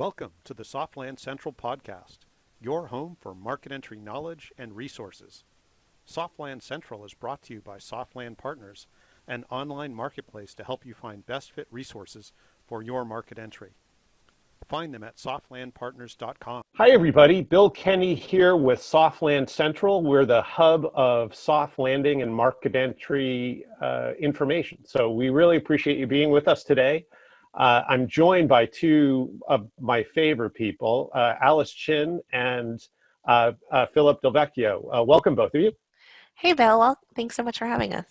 Welcome to the Softland Central podcast, your home for market entry knowledge and resources. Softland Central is brought to you by Softland Partners, an online marketplace to help you find best fit resources for your market entry. Find them at softlandpartners.com. Hi, everybody. Bill Kenny here with Softland Central. We're the hub of soft landing and market entry information. So we really appreciate you being with us today. I'm joined by two of my favorite people, Alice Chin and Philip Delvecchio. Welcome, both of you. Hey, Bill. Well, thanks so much for having us.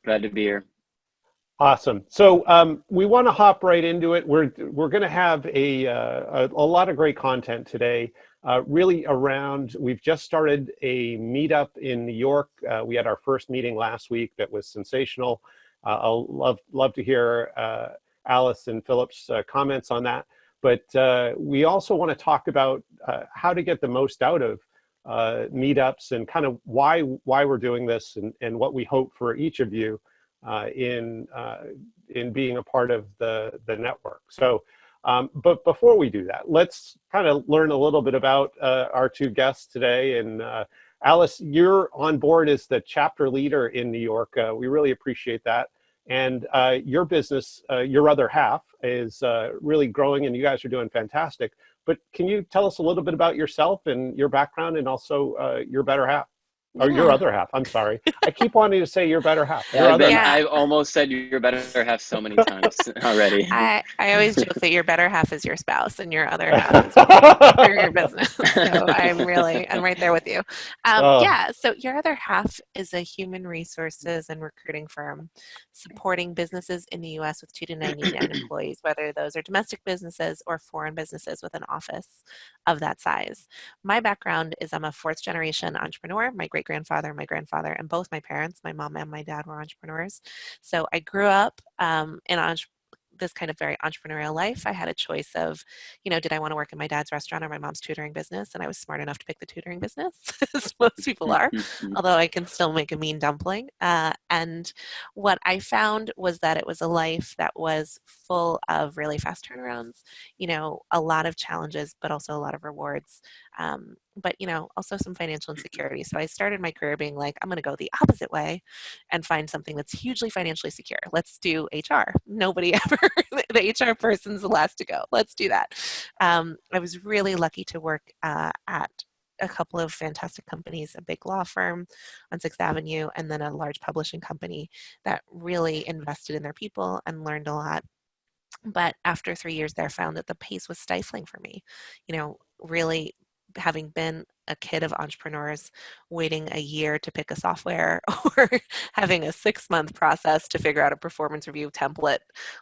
Glad to be here. Awesome. So we want to hop right into it. We're going to have a lot of great content today, really around, we've just started a meetup in New York. We had our first meeting last week that was sensational. I'll love to hear Alice and Philip's comments on that. But we also want to talk about how to get the most out of meetups and kind of why we're doing this and what we hope for each of you in being a part of the network. So, but before we do that, let's kind of learn a little bit about our two guests today. And Alice, you're on board as the chapter leader in New York. We really appreciate that. And your business, your other half, is really growing, and you guys are doing fantastic. But can you tell us a little bit about yourself and your background, and also your better half? Or your other half, I'm sorry. I keep wanting to say your better half. I've almost said your better half so many times already. I always joke that your better half is your spouse and your other half is your business. So I'm right there with you. Yeah, so your other half is a human resources and recruiting firm supporting businesses in the U.S. with 2 to 99 employees, whether those are domestic businesses or foreign businesses with an office of that size. My background is I'm a 4th generation entrepreneur. My great-grandfather, my grandfather, and both my parents, my mom and my dad, were entrepreneurs. So I grew up in this kind of very entrepreneurial life. I had a choice of, did I want to work in my dad's restaurant or my mom's tutoring business? And I was smart enough to pick the tutoring business, as most people are, although I can still make a mean dumpling. And what I found was that it was a life that was full of really fast turnarounds, a lot of challenges, but also a lot of rewards. But also some financial insecurity. So I started my career being like, I'm going to go the opposite way and find something that's hugely financially secure. Let's do HR. Nobody ever, the HR person's the last to go. Let's do that. I was really lucky to work at a couple of fantastic companies, a big law firm on 6th Avenue, and then a large publishing company that really invested in their people and learned a lot. But after 3 years there, found that the pace was stifling for me. Really having been a kid of entrepreneurs, waiting a year to pick a software or having a 6-month process to figure out a performance review template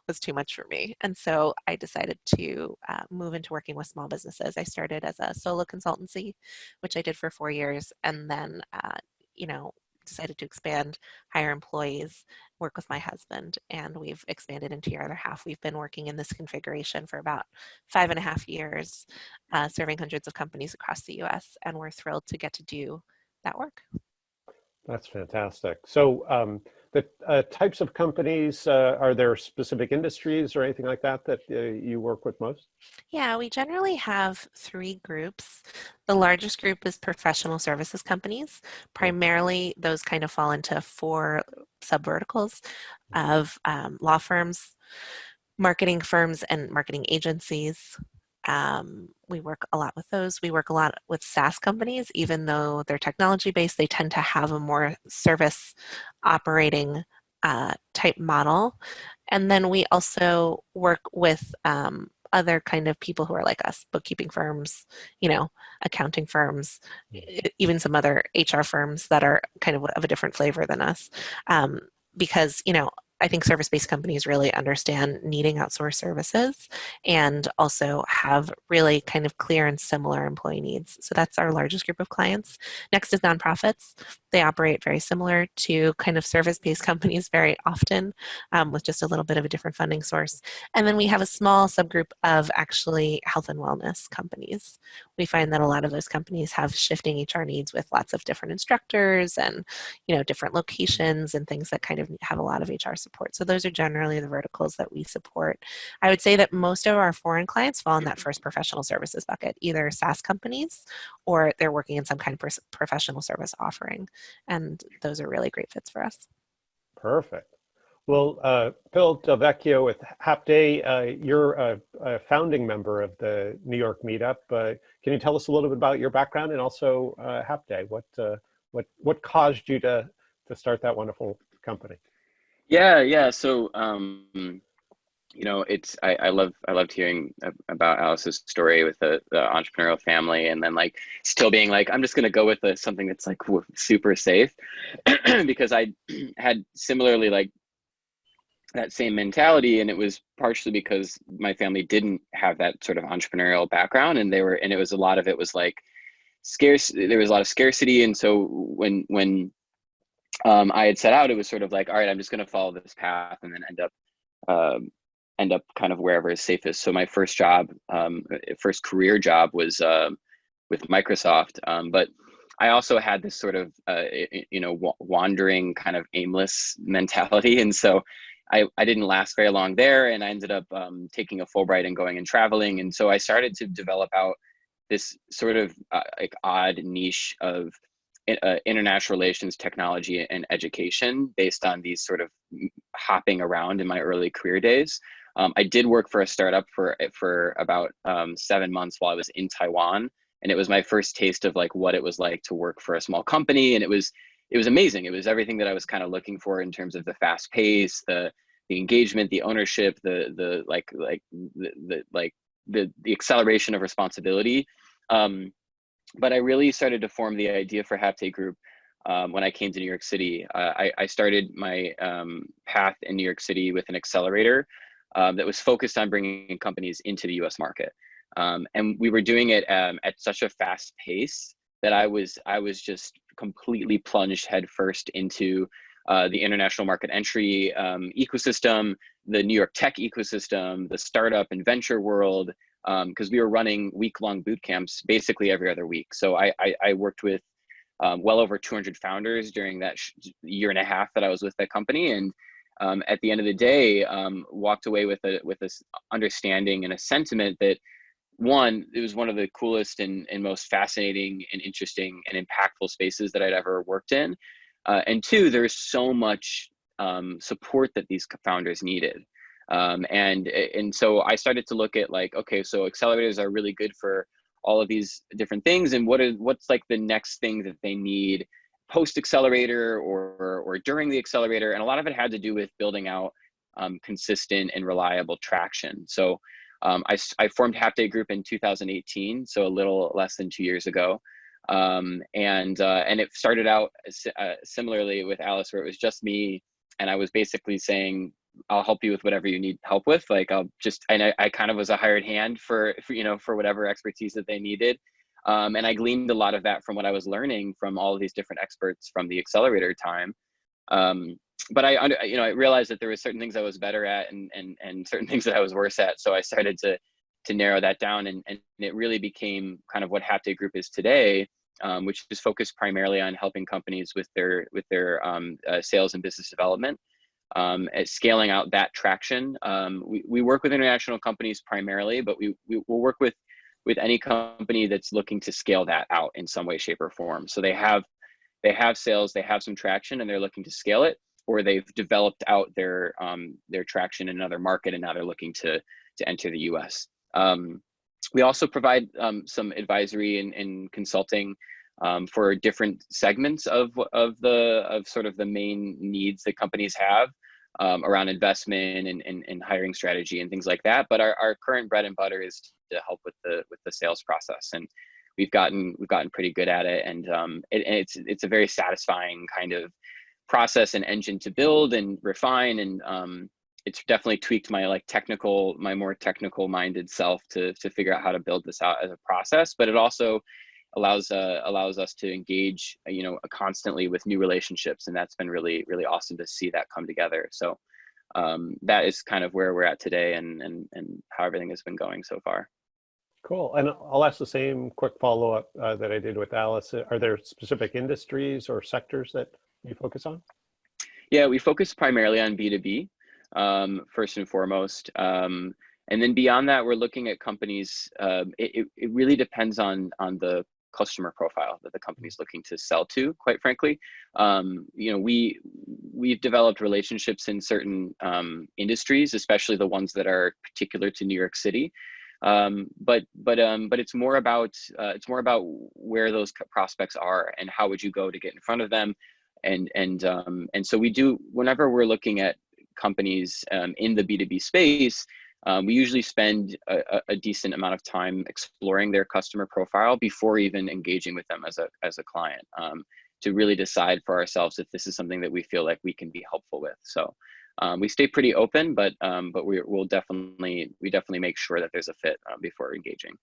was too much for me. And so I decided to move into working with small businesses. I started as a solo consultancy, which I did for 4 years, and then, decided to expand, hire employees, work with my husband, and we've expanded into your other half. We've been working in this configuration for about 5.5 years, serving hundreds of companies across the U.S., and we're thrilled to get to do that work. That's fantastic. So the types of companies, are there specific industries or anything like that you work with most? Yeah, we generally have 3 groups. The largest group is professional services companies. Primarily, those kind of fall into 4 subverticals of law firms, marketing firms, and marketing agencies. We work a lot with those. We work a lot with SaaS companies. Even though they're technology-based, they tend to have a more service operating type model. And then we also work with other kind of people who are like us, bookkeeping firms, accounting firms, even some other HR firms that are kind of a different flavor than us. Because, I think service-based companies really understand needing outsourced services and also have really kind of clear and similar employee needs. So that's our largest group of clients. Next is nonprofits. They operate very similar to kind of service-based companies very often, with just a little bit of a different funding source. And then we have a small subgroup of actually health and wellness companies. We find that a lot of those companies have shifting HR needs with lots of different instructors and, different locations and things that kind of have a lot of HR support. support. So those are generally the verticals that we support. I would say that most of our foreign clients fall in that first professional services bucket, either SaaS companies or they're working in some kind of professional service offering. And those are really great fits for us. Perfect. Well, Phil Delvecchio with HapDay, you're a founding member of the New York Meetup. Can you tell us a little bit about your background and also HapDay? What caused you to start that wonderful company? Yeah. So, you know, I loved hearing about Alice's story with the entrepreneurial family, and then like still being like, I'm just gonna go with something that's like super safe, because I had similarly like that same mentality, and it was partially because my family didn't have that sort of entrepreneurial background, and it was a lot of it was like scarce. There was a lot of scarcity, and so when I had set out, it was sort of like, all right, I'm just going to follow this path, and then end up kind of wherever is safest. So my first job, first career job, was with Microsoft, but I also had this sort of wandering kind of aimless mentality, and so I didn't last very long there, and I ended up taking a Fulbright and going and traveling. And so I started to develop out this sort of like odd niche of international relations, technology, and education based on these sort of hopping around in my early career days. I did work for a startup for about 7 months while I was in Taiwan, and it was my first taste of like what it was like to work for a small company, and it was amazing. It was everything that I was kind of looking for in terms of the fast pace, the engagement, the ownership, the acceleration of responsibility. But I really started to form the idea for HapDay Group when I came to New York City. I started my path in New York City with an accelerator that was focused on bringing companies into the US market. And we were doing it at such a fast pace that I was just completely plunged headfirst into the international market entry ecosystem, the New York tech ecosystem, the startup and venture world, because we were running week-long boot camps basically every other week. So I worked with well over 200 founders during that year and a half that I was with that company, and at the end of the day, walked away with this understanding and a sentiment that, one, it was one of the coolest and most fascinating and interesting and impactful spaces that I'd ever worked in, and two, there's so much support that these founders needed. And so I started to look at like, okay, so accelerators are really good for all of these different things, and what's like the next thing that they need post accelerator or during the accelerator, and a lot of it had to do with building out consistent and reliable traction. So I formed HapDay Group in 2018, so a little less than 2 years ago, and it started out similarly with Alice, where it was just me, and I was basically saying, I'll help you with whatever you need help with. Like I kind of was a hired hand for whatever expertise that they needed. And I gleaned a lot of that from what I was learning from all of these different experts from the accelerator time. But I realized that there were certain things I was better at and certain things that I was worse at. So I started to narrow that down, and it really became kind of what HapDay Group is today, which is focused primarily on helping companies with their sales and business development. At scaling out that traction. We work with international companies primarily, but we will work with any company that's looking to scale that out in some way, shape, or form. So they have sales, they have some traction, and they're looking to scale it, or they've developed out their traction in another market, and now they're looking to enter the US. We also provide some advisory and consulting for different segments of sort of the main needs that companies have around investment and hiring strategy and things like that. But our current bread and butter is to help with the sales process, and we've gotten pretty good at it, and it's a very satisfying kind of process and engine to build and refine, and it's definitely tweaked my more technical minded self to figure out how to build this out as a process. But it also allows us to engage constantly with new relationships, and that's been really, really awesome to see that come together. So that is kind of where we're at today, and how everything has been going so far. Cool. And I'll ask the same quick follow-up that I did with Alice. Are there specific industries or sectors that you focus on? Yeah, we focus primarily on B2B, first and foremost. And then beyond that, we're looking at companies. It really depends on the customer profile that the company is looking to sell to, quite frankly. We've developed relationships in certain industries, especially the ones that are particular to New York City. But it's more about where those prospects are and how would you go to get in front of them. And so we do, whenever we're looking at companies in the B2B space, we usually spend a decent amount of time exploring their customer profile before even engaging with them as a client, to really decide for ourselves if this is something that we feel like we can be helpful with. So we stay pretty open, but we definitely make sure that there's a fit before engaging.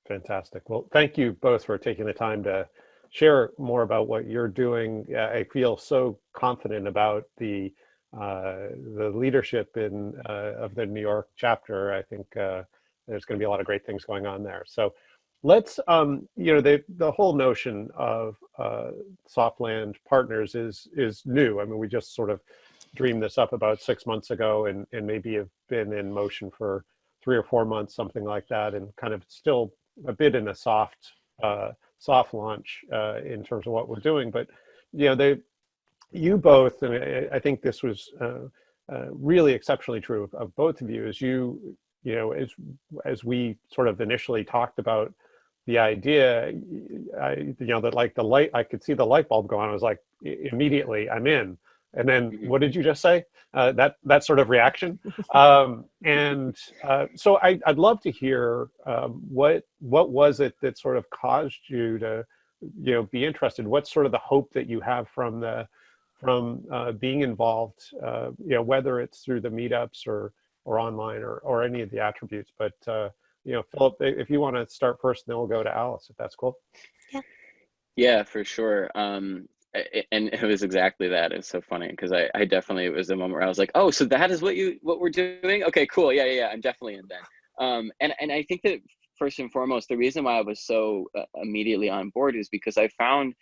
Fantastic. Well, thank you both for taking the time to share more about what you're doing. I feel so confident about the leadership of the New York chapter. I think there's going to be a lot of great things going on there. So let's, the whole notion of Softland Partners is new. I mean, we just sort of dreamed this up about 6 months ago, and maybe have been in motion for 3 or 4 months, something like that, and kind of still a bit in a soft launch in terms of what we're doing. But you both, and I think this was really exceptionally true of both of you, as we sort of initially talked about the idea, that like the light, I could see the light bulb go on. I was like, immediately, I'm in. And then what did you just say? That sort of reaction. So I'd love to hear what was it that sort of caused you to be interested? What's sort of the hope that you have from being involved, whether it's through the meetups or online or any of the attributes. But Philip, if you want to start first, and then we'll go to Alice, if that's cool. Yeah, for sure. And it was exactly that. It's so funny because I definitely, it was a moment where I was like, oh, so that is what we're doing? Okay, cool. Yeah. I'm definitely in then. And I think that first and foremost, the reason why I was so immediately on board is because I found,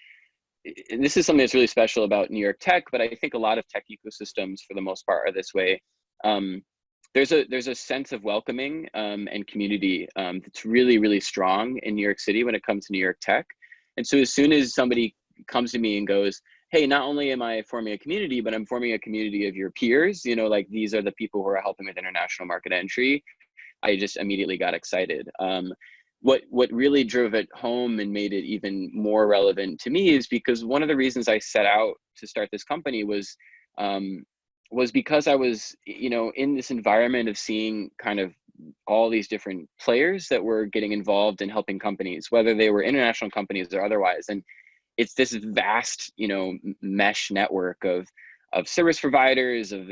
and this is something that's really special about New York tech, but I think a lot of tech ecosystems for the most part are this way. There's a sense of welcoming and community that's really, really strong in New York City when it comes to New York tech. And so as soon as somebody comes to me and goes, hey, not only am I forming a community, but I'm forming a community of your peers, like these are the people who are helping with international market entry, I just immediately got excited. What really drove it home and made it even more relevant to me is because one of the reasons I set out to start this company was because I was, in this environment of seeing kind of all these different players that were getting involved in helping companies, whether they were international companies or otherwise. And it's this vast, mesh network of service providers, of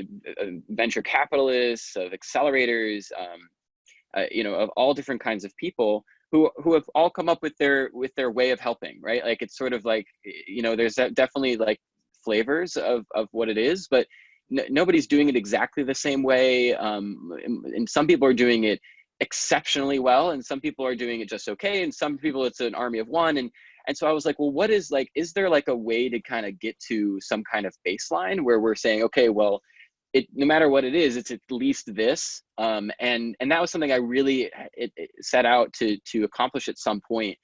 venture capitalists, of accelerators, of all different kinds of people who have all come up with their way of helping, right? Like, it's sort of like, there's definitely like flavors of what it is, but nobody's doing it exactly the same way. And some people are doing it exceptionally well, and some people are doing it just okay, and some people it's an army of one. And so I was like, well, what is is there like a way to kind of get to some kind of baseline where we're saying, okay, well, no matter what it is, it's at least this. And that was something I really set out to accomplish at some point.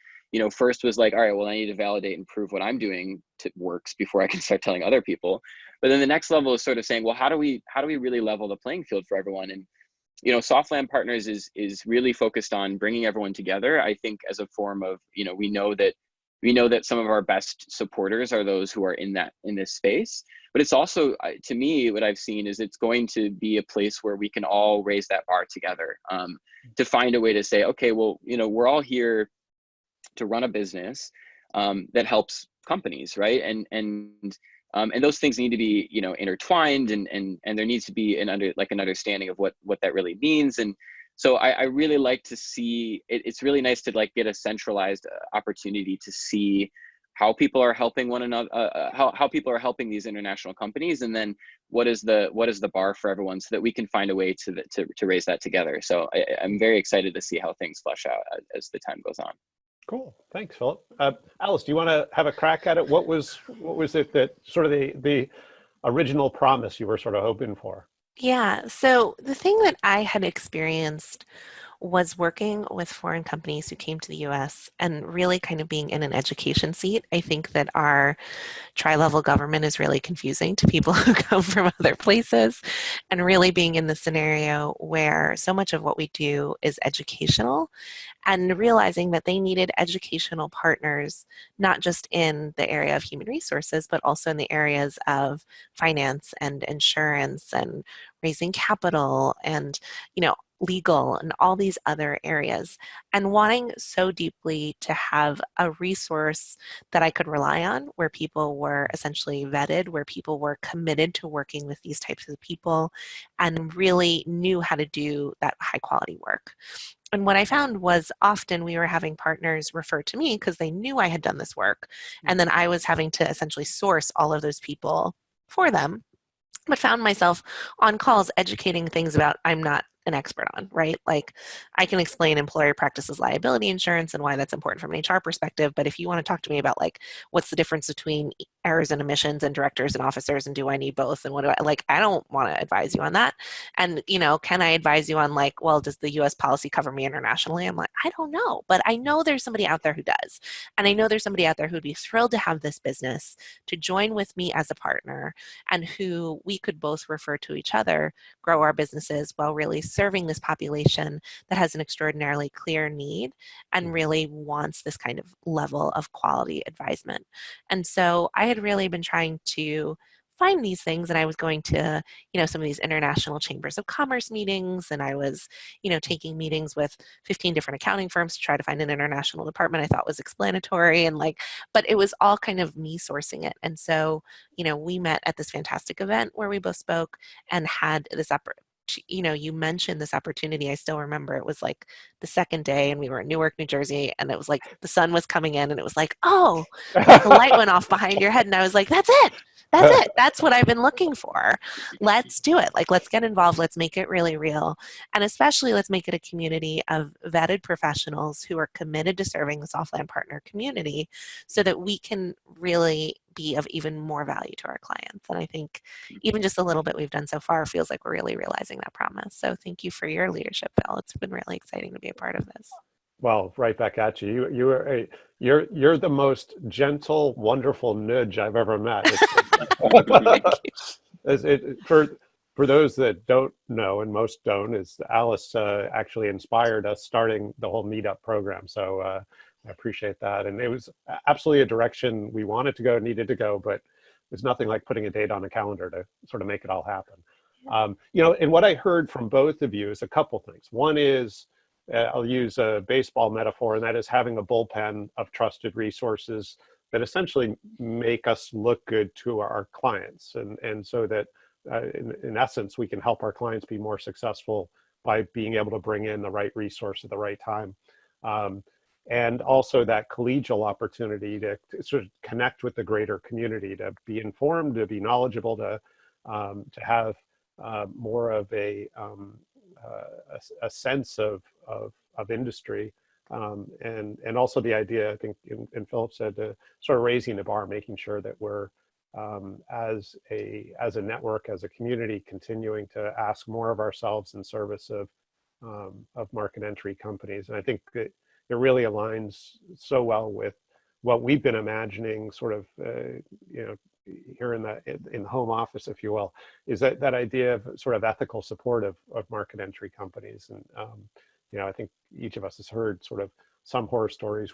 First was like, all right, well, I need to validate and prove what I'm doing works before I can start telling other people. But then the next level is sort of saying, well, how do we really level the playing field for everyone? And Softland Partners is really focused on bringing everyone together. I think as a form of, we know that some of our best supporters are those who are in this space, but it's also, to me, what I've seen is it's going to be a place where we can all raise that bar together, to find a way to say, okay, well, we're all here to run a business that helps companies, right? And those things need to be, intertwined, and there needs to be an understanding of what that really means. And so I really like to see it's really nice to get a centralized opportunity to see how people are helping one another, how people are helping these international companies, and then what is the bar for everyone, so that we can find a way to raise that together. So I'm very excited to see how things flesh out as the time goes on. Cool, thanks, Philip. Alice, do you want to have a crack at it? What was it that sort of the original promise you were sort of hoping for? Yeah, so the thing that I had experienced was working with foreign companies who came to the US and really kind of being in an education seat. I think that our tri-level government is really confusing to people who come from other places, and really being in the scenario where so much of what we do is educational, and realizing that they needed educational partners, not just in the area of human resources, but also in the areas of finance and insurance and raising capital and, legal and all these other areas, and wanting so deeply to have a resource that I could rely on, where people were essentially vetted, where people were committed to working with these types of people and really knew how to do that high quality work. And what I found was often we were having partners refer to me because they knew I had done this work. And then I was having to essentially source all of those people for them, but found myself on calls educating things about I'm not an expert on, right? Like, I can explain employer practices liability insurance and why that's important from an HR perspective, but if you want to talk to me about like what's the difference between errors and omissions and directors and officers and do I need both and what do I like, I don't want to advise you on that. And can I advise you on like, well, does the US policy cover me internationally? I'm like, I don't know, but I know there's somebody out there who does. And I know there's somebody out there who'd be thrilled to have this business to join with me as a partner, and who we could both refer to each other, grow our businesses while really serving this population that has an extraordinarily clear need and really wants this kind of level of quality advisement. And so I had really been trying to find these things, and I was going to some of these international chambers of commerce meetings, and I was taking meetings with 15 different accounting firms to try to find an international department I thought was explanatory, and like, but it was all kind of me sourcing it. And so we met at this fantastic event where we both spoke and had this you mentioned this opportunity. I still remember it was like the second day and we were in Newark, New Jersey, and it was like the sun was coming in and it was like, oh, like a light went off behind your head. And I was like, that's it. That's it. That's what I've been looking for. Let's do it. Like, let's get involved. Let's make it really real. And especially let's make it a community of vetted professionals who are committed to serving the Softland partner community so that we can really be of even more value to our clients. And I think even just a little bit we've done so far feels like we're really realizing that promise. So thank you for your leadership, Phil. It's been really exciting to be a part of this. Well, right back at you. You're the most gentle, wonderful nudge I've ever met. For those that don't know, and most don't, is Alice actually inspired us starting the whole meetup program. So I appreciate that. And it was absolutely a direction we wanted to go, needed to go, but there's nothing like putting a date on a calendar to sort of make it all happen. And what I heard from both of you is a couple things. One is, I'll use a baseball metaphor, and that is having a bullpen of trusted resources that essentially make us look good to our clients. And so that in essence, we can help our clients be more successful by being able to bring in the right resource at the right time. And also that collegial opportunity to sort of connect with the greater community, to be informed, to be knowledgeable, to have more of a sense of industry, and also the idea, I think, and Philip said, to sort of raising the bar, making sure that we're as a network, as a community, continuing to ask more of ourselves in service of market entry companies. And I think that it really aligns so well with what we've been imagining, sort of, here in the home office, if you will, is that idea of sort of ethical support of market entry companies. And I think each of us has heard sort of some horror stories.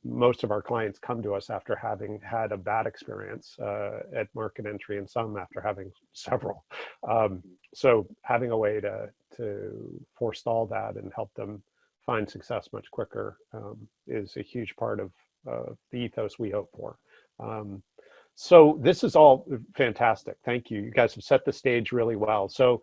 Most of our clients come to us after having had a bad experience at market entry, and some after having several. So having a way to forestall that and help them find success much quicker is a huge part of the ethos we hope for. So this is all fantastic. Thank you. You guys have set the stage really well. So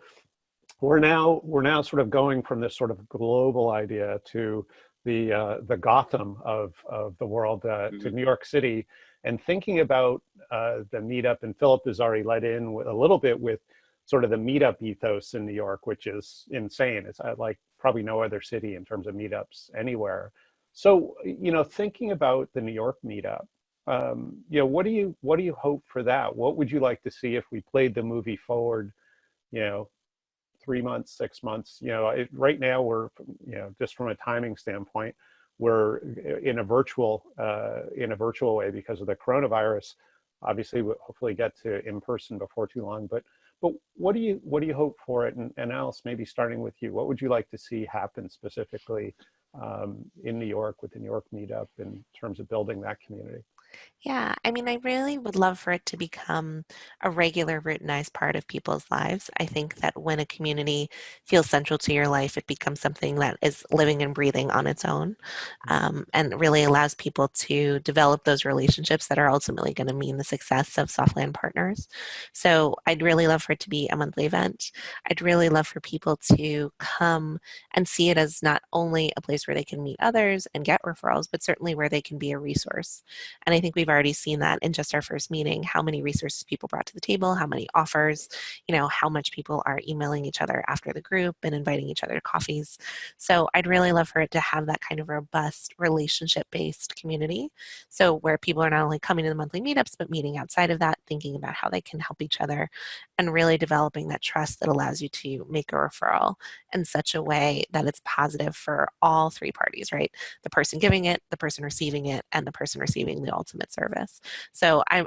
we're now sort of going from this sort of global idea to the Gotham of the world, to New York City, and thinking about the meetup. And Philip has already led in a little bit with sort of the meetup ethos in New York, which is insane. It's like probably no other city in terms of meetups anywhere. So, thinking about the New York meetup, what do you hope for that? What would you like to see if we played the movie forward, you know, 3 months, 6 months? Right now we're, just from a timing standpoint, we're in a virtual way because of the coronavirus. Obviously, we'll hopefully get to in person before too long. But what do you hope for it? And Alice, maybe starting with you, what would you like to see happen specifically in New York with the New York Meetup in terms of building that community? Yeah, I mean, I really would love for it to become a regular, routinized part of people's lives. I think that when a community feels central to your life, it becomes something that is living and breathing on its own, and really allows people to develop those relationships that are ultimately going to mean the success of Softland partners. So I'd really love for it to be a monthly event. I'd really love for people to come and see it as not only a place where they can meet others and get referrals, but certainly where they can be a resource. And I think we've already seen that in just our first meeting, how many resources people brought to the table, how many offers, how much people are emailing each other after the group and inviting each other to coffees. So I'd really love for it to have that kind of robust relationship-based community. So where people are not only coming to the monthly meetups, but meeting outside of that, thinking about how they can help each other and really developing that trust that allows you to make a referral in such a way that it's positive for all three parties, right? The person giving it, the person receiving it, and the person receiving the ultimate service. So I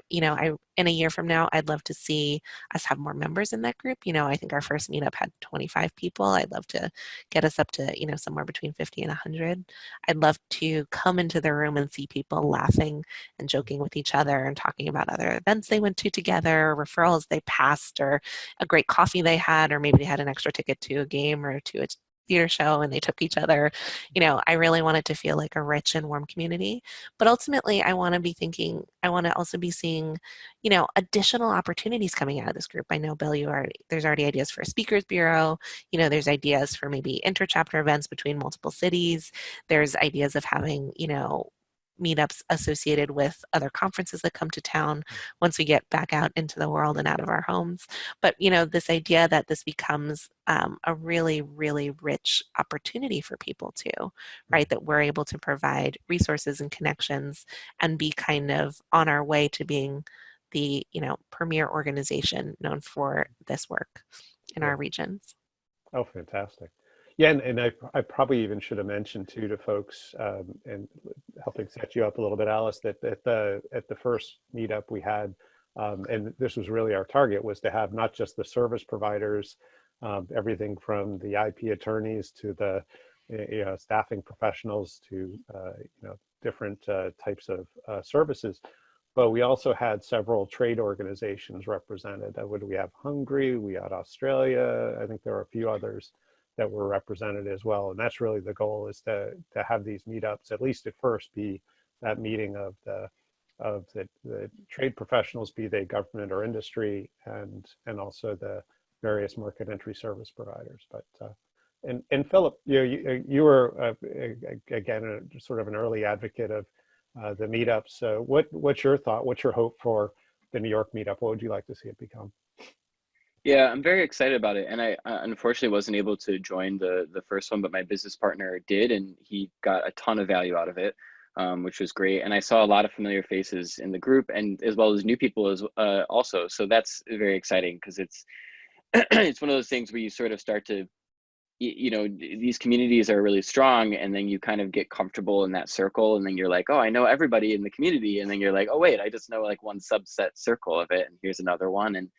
in a year from now, I'd love to see us have more members in that group. I think our first meetup had 25 people. I'd love to get us up to, somewhere between 50 and 100. I'd love to come into the room and see people laughing and joking with each other and talking about other events they went to together, referrals they passed, or a great coffee they had, or maybe they had an extra ticket to a game or to a theater show and they took each other. I really want it to feel like a rich and warm community. But ultimately, I want to also be seeing, additional opportunities coming out of this group. I know, Bill, there's already ideas for a speakers bureau. There's ideas for maybe interchapter events between multiple cities. There's ideas of having, meetups associated with other conferences that come to town once we get back out into the world and out of our homes. But this idea that this becomes a really, really rich opportunity for people too, right? That we're able to provide resources and connections and be kind of on our way to being the premier organization known for this work in our regions. Oh, fantastic. Yeah, and I probably even should have mentioned too to folks, and helping set you up a little bit, Alice, that at the first meetup we had, and this was really our target, was to have not just the service providers, everything from the IP attorneys to the staffing professionals to different types of services, but we also had several trade organizations represented. Would we have Hungary? We had Australia. I think there are a few others that were represented as well. And that's really the goal, is to have these meetups, at least at first, be that meeting of the trade professionals, be they government or industry, and also the various market entry service providers. But and Philip, you were again sort of an early advocate of the meetups. So what's your thought? What's your hope for the New York meetup? What would you like to see it become? Yeah, I'm very excited about it. And I unfortunately wasn't able to join the first one, but my business partner did, and he got a ton of value out of it, which was great. And I saw a lot of familiar faces in the group, and as well as new people as also. So that's very exciting, because it's it's one of those things where you sort of start to, these communities are really strong, and then you kind of get comfortable in that circle, and then you're like, oh, I know everybody in the community, and then you're like, oh wait, I just know like one subset circle of it, and here's another one. And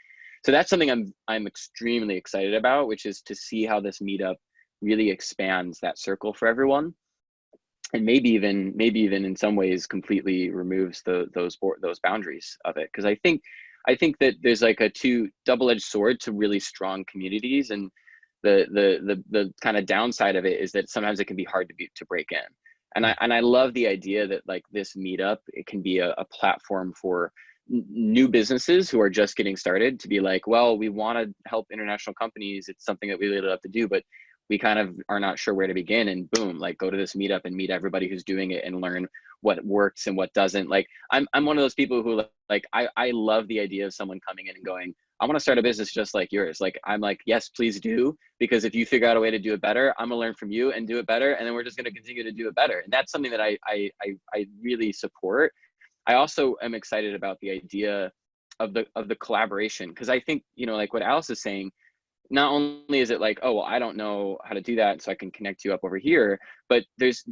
so that's something I'm extremely excited about, which is to see how this meetup really expands that circle for everyone, and maybe even in some ways completely removes those boundaries of it. Because I think that there's like a double-edged sword to really strong communities, and the kind of downside of it is that sometimes it can be hard to break in. And I love the idea that like this meetup, it can be a platform for new businesses who are just getting started to be like, well, we want to help international companies. It's something that we really love to do, but we kind of are not sure where to begin. And boom, like go to this meetup and meet everybody who's doing it and learn what works and what doesn't. Like I'm one of those people who like, I love the idea of someone coming in and going, I want to start a business just like yours. Like, I'm like, yes, please do. Because if you figure out a way to do it better, I'm gonna learn from you and do it better. And then we're just going to continue to do it better. And that's something that I really support. I also am excited about the idea of the collaboration, because I think, you know, like what Alice is saying, not only is it like, oh, well, I don't know how to do that, so I can connect you up over here, but there's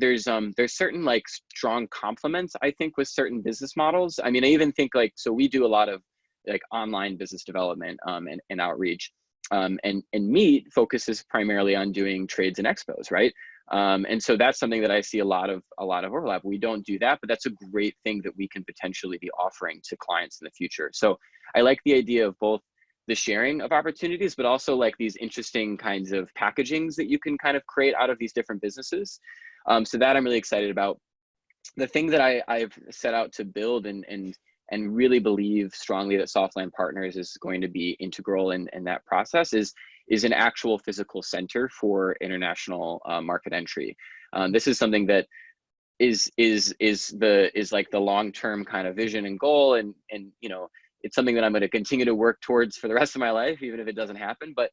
certain like strong complements, I think, with certain business models. I mean, I even think like, so we do a lot of like online business development and outreach. And Meet focuses primarily on doing trades and expos, right? And so that's something that I see a lot of overlap. We don't do that, but that's a great thing that we can potentially be offering to clients in the future. So I like the idea of both the sharing of opportunities, but also like these interesting kinds of packagings that you can kind of create out of these different businesses. So that I'm really excited about. The thing that I've set out to build and really believe strongly that Softland Partners is going to be integral in that process is an actual physical center for international market entry. This is something that is like the long-term kind of vision and goal, and you know, it's something that I'm going to continue to work towards for the rest of my life, even if it doesn't happen. But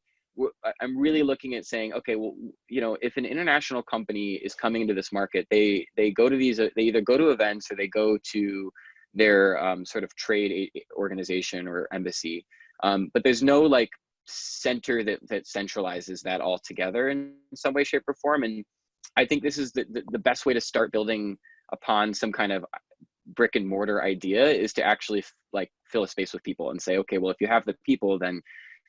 I'm really looking at saying, okay, well, you know, if an international company is coming into this market, they go to these, they either go to events or they go to their sort of trade organization or embassy. But there's no like center that centralizes that all together in some way, shape, or form. And I think this is the best way to start building upon some kind of brick and mortar idea, is to actually like fill a space with people and say, okay, well, if you have the people, then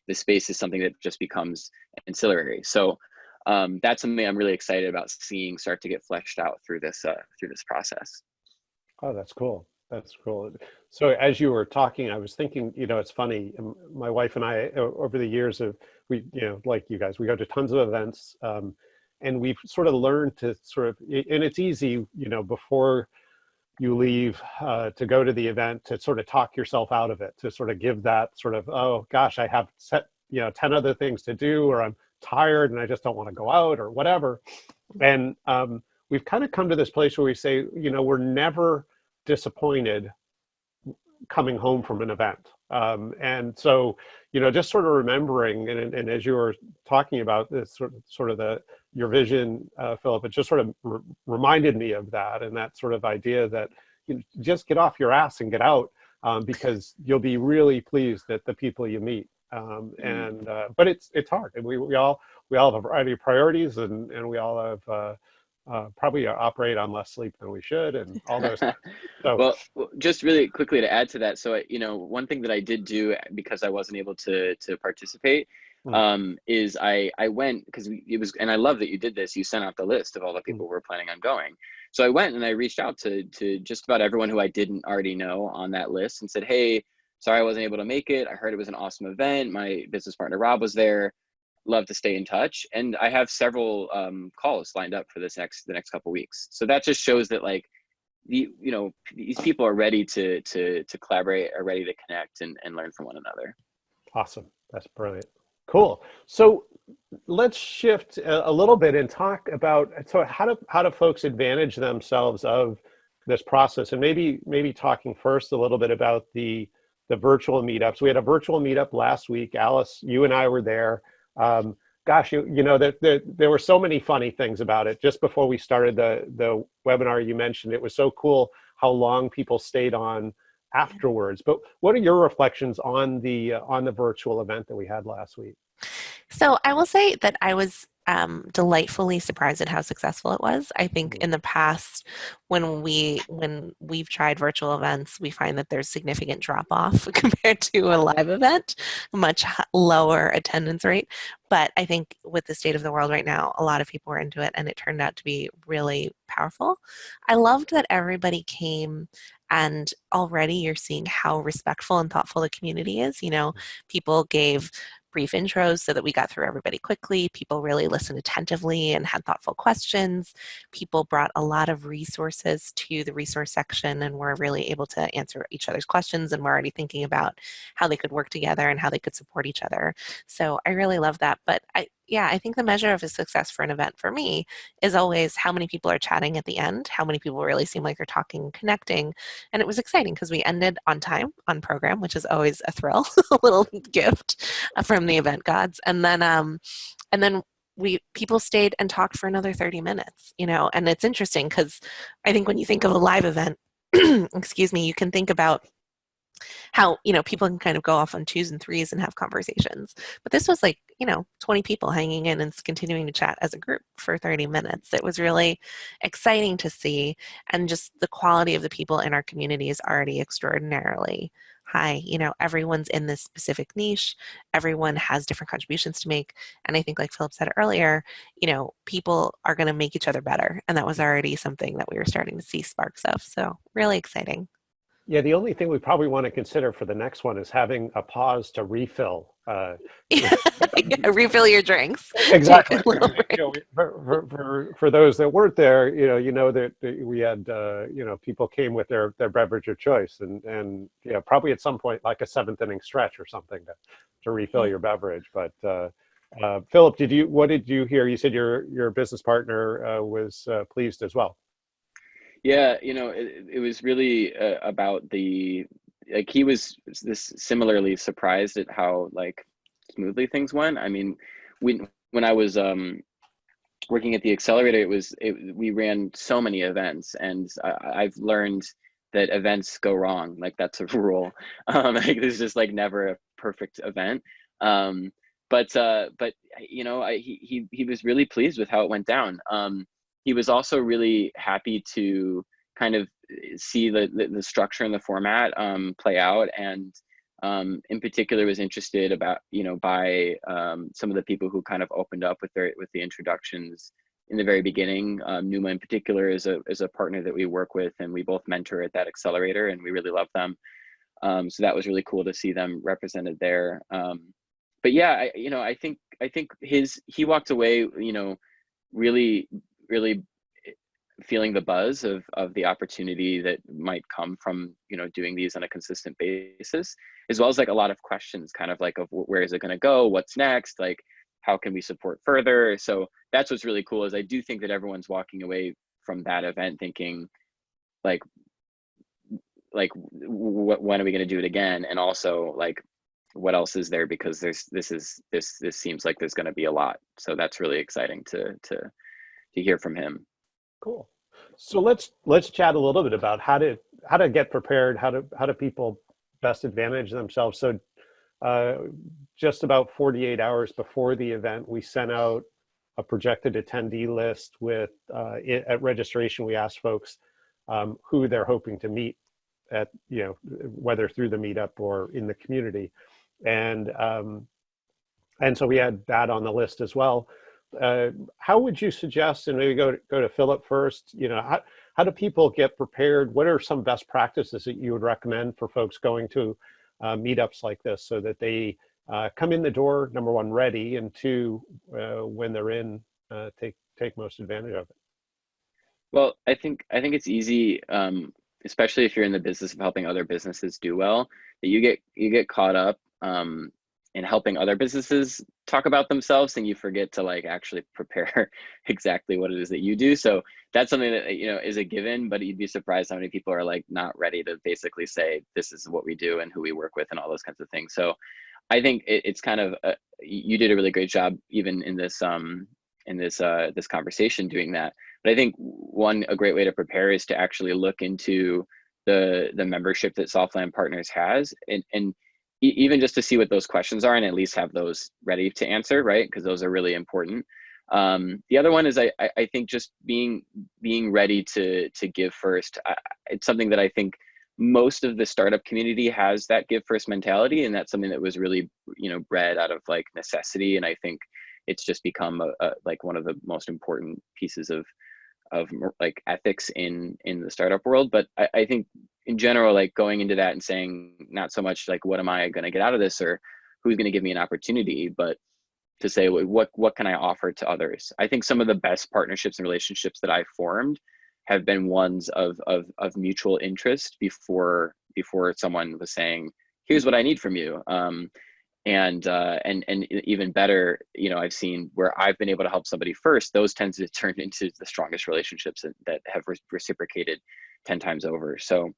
the space is something that just becomes ancillary. So that's something I'm really excited about seeing start to get fleshed out through this process. Oh, that's cool. That's cool. So as you were talking, I was thinking, you know, it's funny, my wife and I, over the years we, you know, like you guys, we go to tons of events, and we've sort of learned to sort of, and it's easy, you know, before you leave to go to the event, to sort of talk yourself out of it, to sort of give that sort of, oh gosh, I have set, you know, 10 other things to do, or I'm tired and I just don't want to go out or whatever. And we've kind of come to this place where we say, you know, we're never disappointed coming home from an event. And so, you know, just sort of remembering, and as you were talking about this sort of your vision, Philip, it just sort of reminded me of that, and that sort of idea that you just get off your ass and get out, because you'll be really pleased at the people you meet. But it's hard, and we all have a variety of priorities, and we all have probably operate on less sleep than we should, and all those things. So, well, just really quickly to add to that. So, you know, one thing that I did do, because I wasn't able to participate, is I went, because it was, and I love that you did this. You sent out the list of all the people who were planning on going. So I went and I reached out to just about everyone who I didn't already know on that list and said, hey, sorry I wasn't able to make it. I heard it was an awesome event. My business partner Rob was there. Love to stay in touch. And I have several calls lined up for the next couple of weeks. So that just shows that, like, you know, these people are ready to collaborate, are ready to connect and learn from one another. Awesome. That's brilliant. Cool. So let's shift a little bit and talk about, so how do folks advantage themselves of this process? And maybe talking first a little bit about the virtual meetups. We had a virtual meetup last week. Alice, you and I were there. Gosh, you know, there were so many funny things about it. Just before we started the webinar, you mentioned it was so cool how long people stayed on afterwards. But what are your reflections on the virtual event that we had last week? So I will say that I was delightfully surprised at how successful it was. I think in the past, when we've tried virtual events, we find that there's significant drop off compared to a live event, much lower attendance rate. But I think with the state of the world right now, a lot of people were into it, and it turned out to be really powerful. I loved that everybody came, and already you're seeing how respectful and thoughtful the community is. You know, people gave brief intros so that we got through everybody quickly. People really listened attentively and had thoughtful questions. People brought a lot of resources to the resource section and were really able to answer each other's questions, and were already thinking about how they could work together and how they could support each other. So I really love that. But I think the measure of a success for an event for me is always how many people are chatting at the end, how many people really seem like they're talking, connecting. And it was exciting because we ended on time, on program, which is always a thrill, a little gift from the event gods. And then people stayed and talked for another 30 minutes, you know. And it's interesting because I think when you think of a live event, excuse me, you can think about how, people can kind of go off on twos and threes and have conversations. But this was like, 20 people hanging in and continuing to chat as a group for 30 minutes. It was really exciting to see. And just the quality of the people in our community is already extraordinarily high. Everyone's in this specific niche. Everyone has different contributions to make. And I think, like Philip said earlier, people are going to make each other better. And that was already something that we were starting to see sparks of. So really exciting. Yeah, the only thing we probably want to consider for the next one is having a pause to refill. Yeah, refill your drinks. Exactly. For those that weren't there, that we had, people came with their beverage of choice, and probably at some point like a seventh inning stretch or something to refill your beverage. But Philip, what did you hear? You said your business partner was pleased as well. Yeah, it was really about he was similarly surprised at how smoothly things went. I mean, when I was working at the accelerator, we ran so many events, and I've learned that events go wrong. That's a rule. There's just never a perfect event. But he was really pleased with how it went down. He was also really happy to kind of see the structure and the format play out, and in particular was interested by some of the people who kind of opened up with the introductions in the very beginning. Numa in particular is a partner that we work with, and we both mentor at that accelerator, and we really love them. So that was really cool to see them represented there. But yeah, I think he walked away, really feeling the buzz of the opportunity that might come from doing these on a consistent basis, as well as a lot of questions, kind of of where is it going to go, what's next, how can we support further. So that's what's really cool, is I do think that everyone's walking away from that event thinking when are we going to do it again, and also what else is there, because this seems like there's going to be a lot. So that's really exciting to hear from him. Cool. So let's chat a little bit about how to get prepared, how do people best advantage themselves. So just about 48 hours before the event, we sent out a projected attendee list with at registration. We asked folks who they're hoping to meet at, whether through the meetup or in the community, and so we had that on the list as well. How would you suggest, and maybe go to Philip first, how do people get prepared? What are some best practices that you would recommend for folks going to meetups like this, so that they come in the door, number one, ready, and two, when they're in, take most advantage of it? Well, I think it's easy, especially if you're in the business of helping other businesses do well, that you get caught up in helping other businesses talk about themselves, and you forget to actually prepare exactly what it is that you do. So that's something that is a given, but you'd be surprised how many people are not ready to basically say this is what we do and who we work with and all those kinds of things. So I think it's kind of you did a really great job even in this this conversation doing that. But I think a great way to prepare is to actually look into the membership that Softland Partners has, and even just to see what those questions are, and at least have those ready to answer, right? Because those are really important. The other one is I think just being ready to give first. It's something that I think most of the startup community has, that give first mentality, and that's something that was really bred out of necessity. And I think it's just become a one of the most important pieces of ethics in the startup world. But I think in general, going into that and saying not so much what am I going to get out of this, or who's going to give me an opportunity, but to say what can I offer to others. I think some of the best partnerships and relationships that I've formed have been ones of mutual interest before someone was saying, here's what I need from you. And even better, I've seen where I've been able to help somebody first, those tend to turn into the strongest relationships that have reciprocated 10 times over. So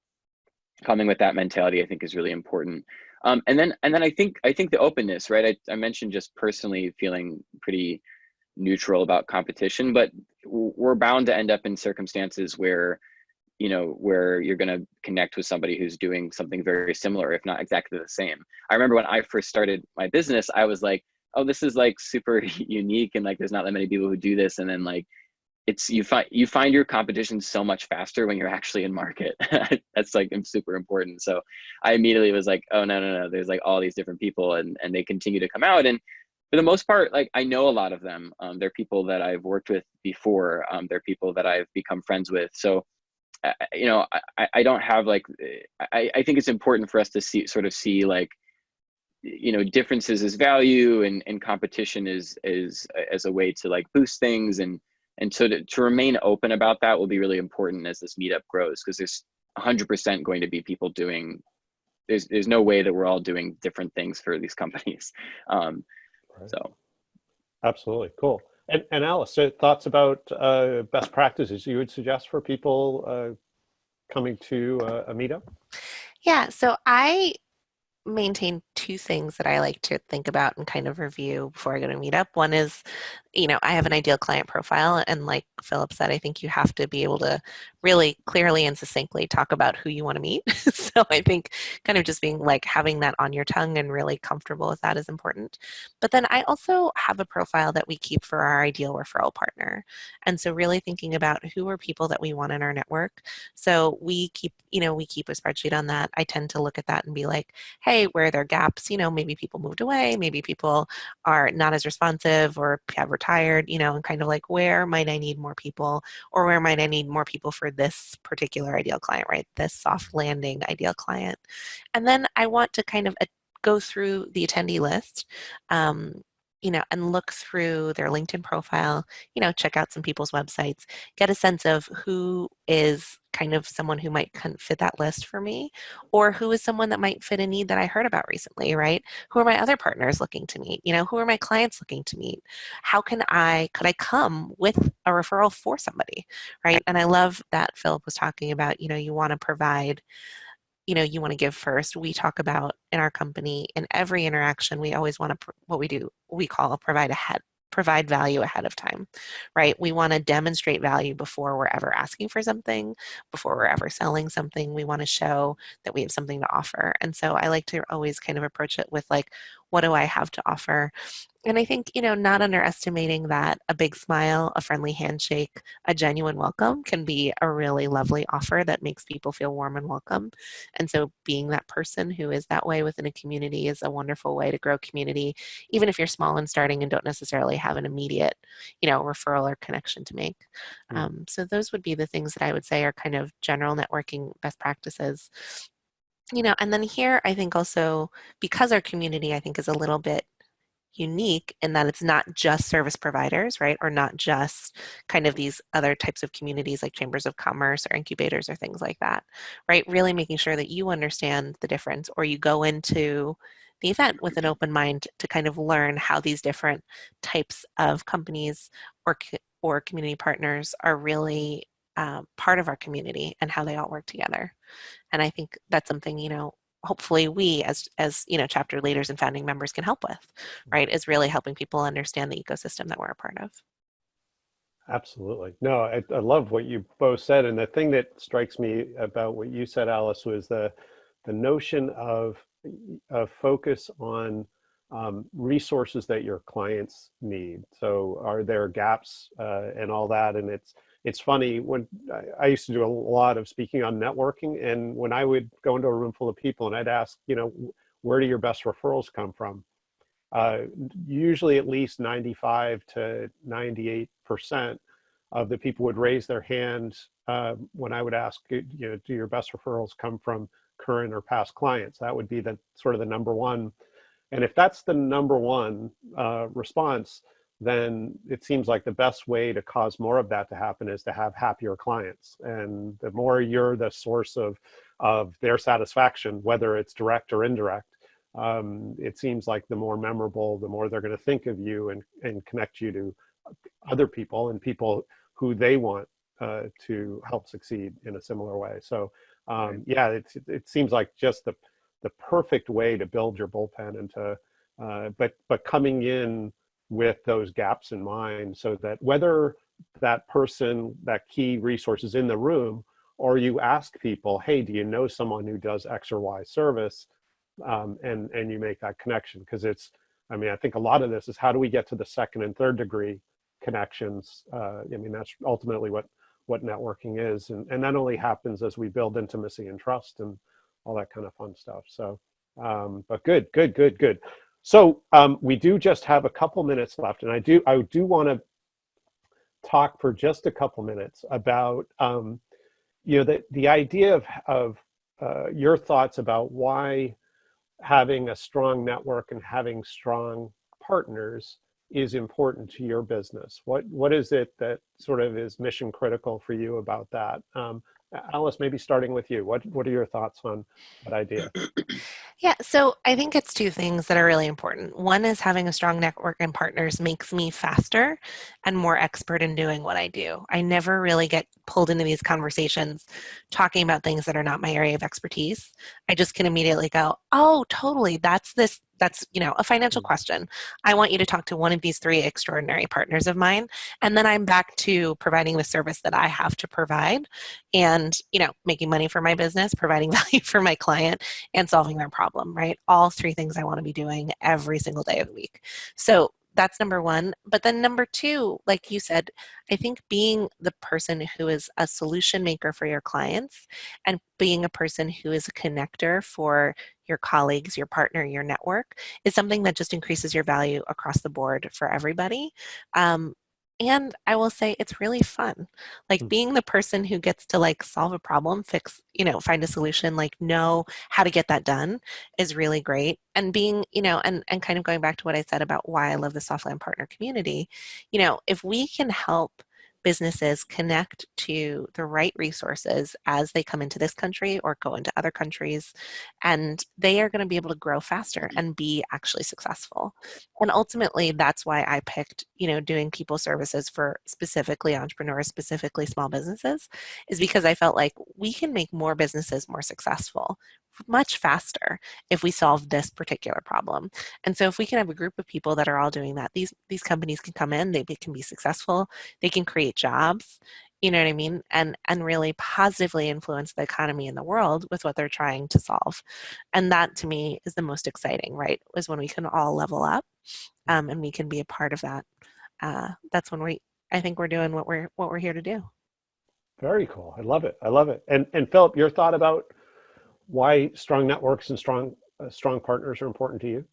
coming with that mentality, I think, is really important. And then I think the openness, right? I mentioned just personally feeling pretty neutral about competition, but we're bound to end up in circumstances where where you're going to connect with somebody who's doing something very similar, if not exactly the same. I remember when I first started my business, I was like, oh, this is like super unique, and like there's not that many people who do this. And then like you find your competition so much faster when you're actually in market. That's like super important. So I immediately was like, oh no, there's like all these different people, and they continue to come out. And for the most part, like I know a lot of them. They're people that I've worked with before. They're people that I've become friends with. So I don't have like, I think it's important for us to see like, differences as value, and competition is as a way to like boost things, and so to remain open about that will be really important as this meetup grows, because there's 100% going to be people doing, there's no way that we're all doing different things for these companies. Right. So absolutely cool. And Alice, thoughts about best practices you would suggest for people coming to a meetup? Yeah, so I maintain two things that I like to think about and kind of review before I go to meet up. One is, I have an ideal client profile, and like Philip said, I think you have to be able to really clearly and succinctly talk about who you want to meet. So I think kind of just being like having that on your tongue and really comfortable with that is important. But then I also have a profile that we keep for our ideal referral partner. And so really thinking about who are people that we want in our network. So we keep a spreadsheet on that. I tend to look at that and be like, hey, where are there gaps? Maybe people moved away, maybe people are not as responsive or have retired, and kind of like, where might I need more people, or where might I need more people for this particular ideal client, right? This soft landing ideal client. And then I want to kind of go through the attendee list, and look through their LinkedIn profile, check out some people's websites, get a sense of who is kind of someone who might fit that list for me, or who is someone that might fit a need that I heard about recently, right? Who are my other partners looking to meet? Who are my clients looking to meet? How could I come with a referral for somebody, right? And I love that Philip was talking about, you want to provide, you want to give first. We talk about in our company, in every interaction, we always want to, we call provide value ahead of time, right? We want to demonstrate value before we're ever asking for something, before we're ever selling something. We want to show that we have something to offer. And so I like to always kind of approach it with like, what do I have to offer? And I think, not underestimating that a big smile, a friendly handshake, a genuine welcome can be a really lovely offer that makes people feel warm and welcome. And so being that person who is that way within a community is a wonderful way to grow community, even if you're small and starting and don't necessarily have an immediate, referral or connection to make. So those would be the things that I would say are kind of general networking best practices. And then here, I think also, because our community, I think, is a little bit unique in that it's not just service providers, right? Or not just kind of these other types of communities like chambers of commerce or incubators or things like that, right? Really making sure that you understand the difference, or you go into the event with an open mind to kind of learn how these different types of companies or community partners are really part of our community and how they all work together. And I think that's something, hopefully we as chapter leaders and founding members can help with, right? Is really helping people understand the ecosystem that we're a part of. Absolutely. No, I love what you both said. And the thing that strikes me about what you said, Alice, was the notion of focus on resources that your clients need. So are there gaps and all that? And it's funny, when I used to do a lot of speaking on networking, and when I would go into a room full of people and I'd ask, where do your best referrals come from? Usually at least 95 to 98% of the people would raise their hands when I would ask, do your best referrals come from current or past clients? That would be the sort of the number one. And if that's the number one response, then it seems like the best way to cause more of that to happen is to have happier clients. And the more you're the source of their satisfaction, whether it's direct or indirect, it seems like the more memorable, the more they're going to think of you and connect you to other people and people who they want to help succeed in a similar way. So yeah, it seems like just the perfect way to build your bullpen, and to but coming in with those gaps in mind, so that whether that person, that key resource, is in the room or you ask people, hey, do you know someone who does X or Y service? And you make that connection, because I mean, I think a lot of this is how do we get to the second and third degree connections? I mean, that's ultimately what networking is. And that only happens as we build intimacy and trust and all that kind of fun stuff. So, but good. So we do just have a couple minutes left, and I do want to talk for just a couple minutes about the idea of your thoughts about why having a strong network and having strong partners is important to your business. What is it that sort of is mission critical for you about that? Alice, maybe starting with you. What are your thoughts on that idea? Yeah, so I think it's two things that are really important. One is having a strong network and partners makes me faster and more expert in doing what I do. I never really get pulled into these conversations talking about things that are not my area of expertise. I just can immediately go, oh, totally, that's a financial question. I want you to talk to one of these three extraordinary partners of mine, and then I'm back to providing the service that I have to provide and, making money for my business, providing value for my client, and solving their problem, right? All three things I want to be doing every single day of the week. So that's number one. But then number two, like you said, I think being the person who is a solution maker for your clients and being a person who is a connector for your colleagues, your partner, your network is something that just increases your value across the board for everybody. And I will say it's really fun. Like being the person who gets to solve a problem, find a solution, know how to get that done is really great. And being, and kind of going back to what I said about why I love the Softland Partner community, if we can help businesses connect to the right resources as they come into this country or go into other countries, and they are going to be able to grow faster and be actually successful. And ultimately, that's why I picked, doing people services for specifically entrepreneurs, specifically small businesses, is because I felt like we can make more businesses more successful much faster if we solve this particular problem. And so if we can have a group of people that are all doing that, these companies can come in, they can be successful, they can create jobs, you know what I mean? And really positively influence the economy in the world with what they're trying to solve. And that to me is the most exciting, right? Is when we can all level up and we can be a part of that. That's when I think we're doing what we're here to do. Very cool. I love it. And Philip, your thought about why strong networks and strong partners are important to you?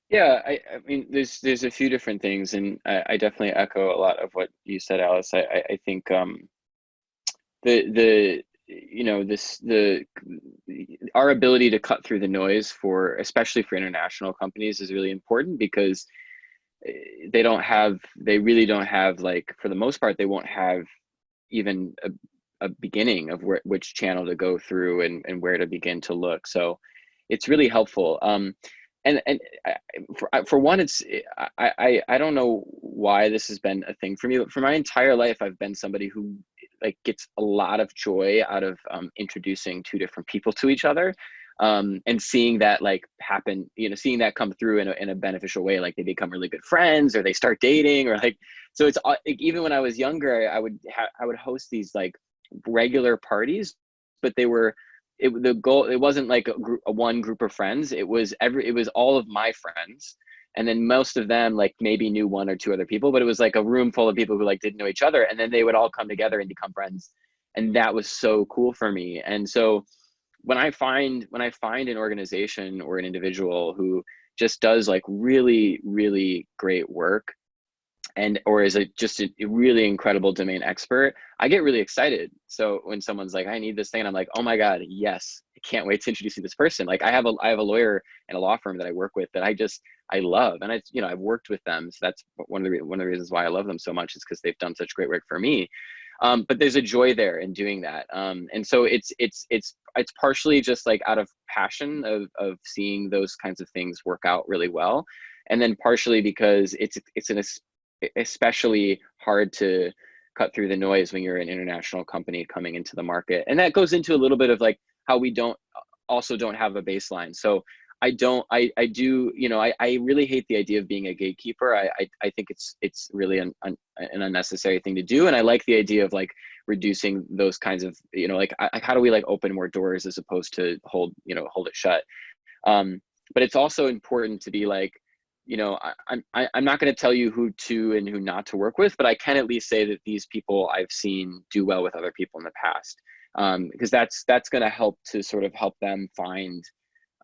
Yeah, I mean, there's a few different things, and I definitely echo a lot of what you said, Alice. I think our ability to cut through the noise especially for international companies is really important, because they really don't have, for the most part, they won't have even a beginning of which channel to go through and where to begin to look. So it's really helpful. And for one, I don't know why this has been a thing for me, but for my entire life, I've been somebody who gets a lot of joy out of introducing two different people to each other. And seeing that happen, seeing that come through in a beneficial way, they become really good friends, or they start dating, or so it's even when I was younger, I would host these regular parties, but the goal, it wasn't a one group of friends. It was all of my friends. And then most of them maybe knew one or two other people, but it was a room full of people who didn't know each other. And then they would all come together and become friends. And that was so cool for me. And so when I find an organization or an individual who just does really, really great work, or is just a really incredible domain expert, I get really excited. So when someone's like, I need this thing, and I'm like, oh my God, yes, I can't wait to introduce you to this person. I have a lawyer and a law firm that I work with that I love, and I've worked with them. So that's one of the reasons why I love them so much, is because they've done such great work for me. But there's a joy there in doing that. And so it's partially just out of passion of seeing those kinds of things work out really well. And then partially because it's especially hard to cut through the noise when you're an international company coming into the market. And that goes into a little bit of how we don't have a baseline. So I really hate the idea of being a gatekeeper. I think it's really an unnecessary thing to do. And I like the idea of reducing those kinds of, like how do we like open more doors as opposed to hold it shut. But it's also important to be like, I'm not going to tell you who to and who not to work with, but I can at least say that these people I've seen do well with other people in the past, because that's going to help to sort of help them find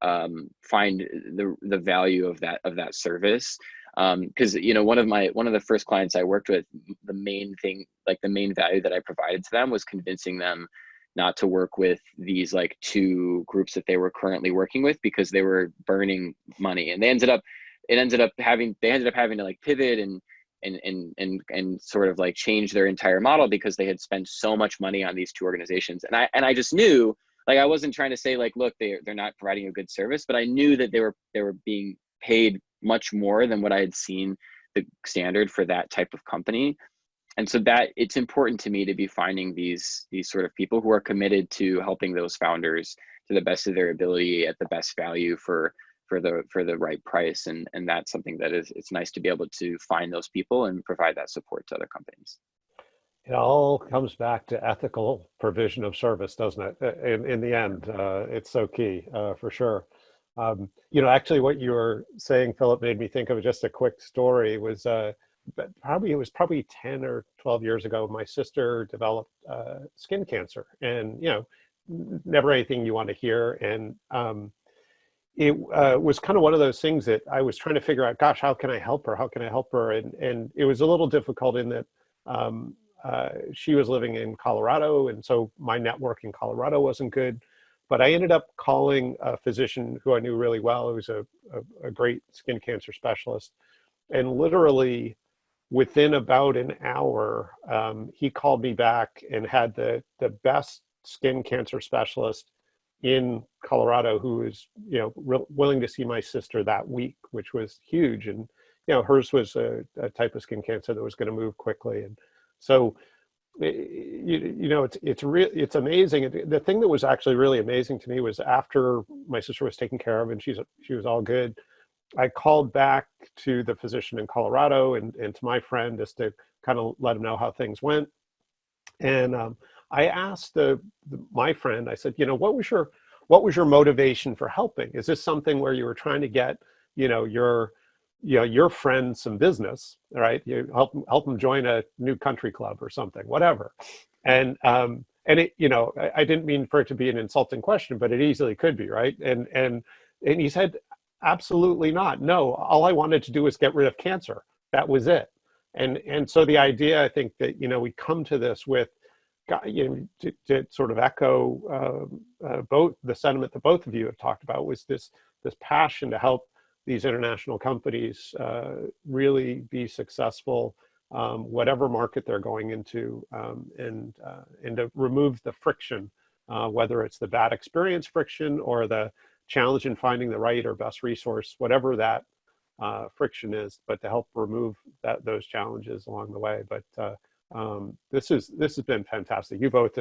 the value of that service. Because one of the first clients I worked with, the main value that I provided to them was convincing them not to work with these like two groups that they were currently working with, because they were burning money, and they ended up having to like pivot and sort of like change their entire model, because they had spent so much money on these two organizations. And I just knew, like, I wasn't trying to say like, look, they're not providing a good service, but I knew that they were being paid much more than what I had seen the standard for that type of company. And so that it's important to me to be finding these sort of people who are committed to helping those founders to the best of their ability at the best value for the right price. And that's something that it's nice to be able to find those people and provide that support to other companies. It all comes back to ethical provision of service, doesn't it? In the end, it's so key, for sure. Actually, what you were saying, Philip, made me think of just a quick story. Was it was probably 10 or 12 years ago. My sister developed skin cancer, and never anything you want to hear. And it was kind of one of those things that I was trying to figure out. Gosh, how can I help her? How can I help her? And it was a little difficult in that. She was living in Colorado, and so my network in Colorado wasn't good. But I ended up calling a physician who I knew really well. He was a great skin cancer specialist. And literally within about an hour, he called me back and had the best skin cancer specialist in Colorado who was, willing to see my sister that week, which was huge. And, hers was a type of skin cancer that was going to move quickly. And so, it's amazing. The thing that was actually really amazing to me was after my sister was taken care of and she was all good, I called back to the physician in Colorado and to my friend just to kind of let him know how things went. And I asked my friend, I said, what was your motivation for helping? Is this something where you were trying to get, your friend some business, right? You help them join a new country club or something, whatever. And it, I didn't mean for it to be an insulting question, but it easily could be, right? And he said, absolutely not. No, all I wanted to do was get rid of cancer. That was it. And so the idea, I think that, we come to this with, to sort of echo both the sentiment that both of you have talked about, was this passion to help these international companies really be successful, whatever market they're going into, and to remove the friction, whether it's the bad experience friction or the challenge in finding the right or best resource, whatever that friction is, but to help remove those challenges along the way. But this has been fantastic. You both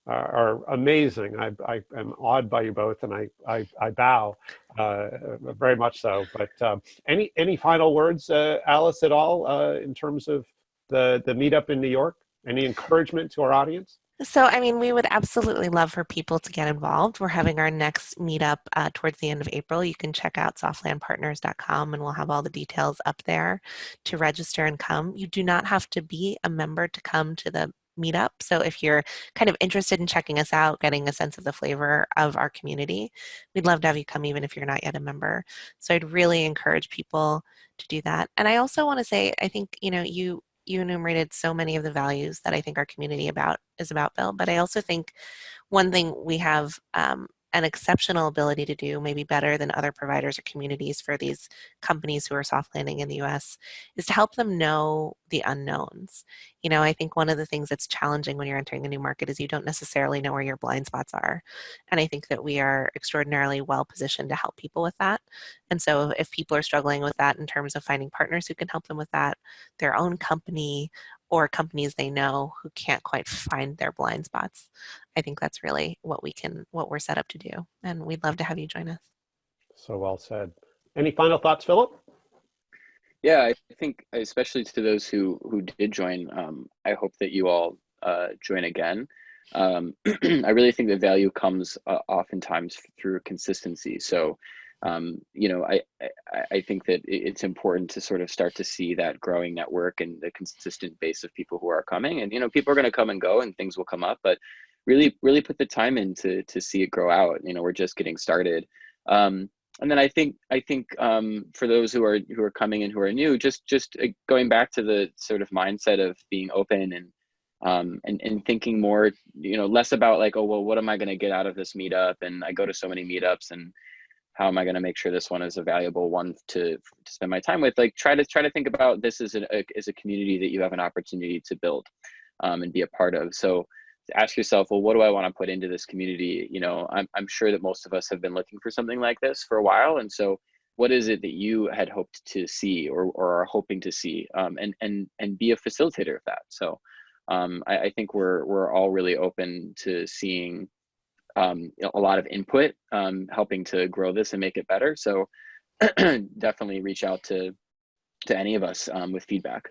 are amazing. I am awed by you both, and I bow very much so. But any final words, Alice, at all in terms of the meetup in New York? Any encouragement to our audience? So, I mean, we would absolutely love for people to get involved. We're having our next meetup towards the end of April. You can check out softlandpartners.com and we'll have all the details up there to register and come. You do not have to be a member to come to the meetup. So if you're kind of interested in checking us out, getting a sense of the flavor of our community, we'd love to have you come even if you're not yet a member. So I'd really encourage people to do that. And I also want to say, I think, you enumerated so many of the values that I think our community is about, Bill. But I also think one thing we have an exceptional ability to do, maybe better than other providers or communities for these companies who are soft landing in the US, is to help them know the unknowns. I think one of the things that's challenging when you're entering a new market is you don't necessarily know where your blind spots are. And I think that we are extraordinarily well positioned to help people with that. And so if people are struggling with that in terms of finding partners who can help them with that, their own company or companies they know who can't quite find their blind spots, I think that's really what we're set up to do. And we'd love to have you join us. So well said. Any final thoughts, Philip? Yeah, I think especially to those who did join, I hope that you all join again. I really think the value comes oftentimes through consistency. So, you know, I think that it's important to sort of start to see that growing network and the consistent base of people who are coming. And, you know, people are going to come and go and things will come up, but really put the time in to see it grow out. You know, we're just getting started. And then I think for those who are coming and who are new, just going back to the sort of mindset of being open and thinking more, you know, less about like, oh, well, what am I going to get out of this meetup? And I go to so many meetups, and how am I going to make sure this one is a valuable one to spend my time with? Like, try to think about this as a community that you have an opportunity to build and be a part of. So ask yourself, well, what do I want to put into this community? You know, I'm sure that most of us have been looking for something like this for a while, and so what is it that you had hoped to see or are hoping to see, and be a facilitator of that. So I think we're all really open to seeing a lot of input, helping to grow this and make it better. So definitely reach out to any of us with feedback.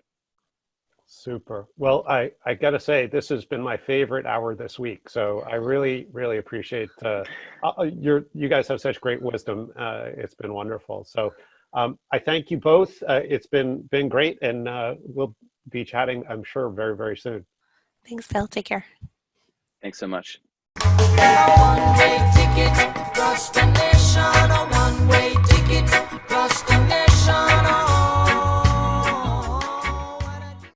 Super. Well, I got to say, this has been my favorite hour this week. So I really appreciate you guys have such great wisdom. It's been wonderful. So I thank you both. It's been great, and we'll be chatting, I'm sure, very soon. Thanks, Phil. Take care. Thanks so much.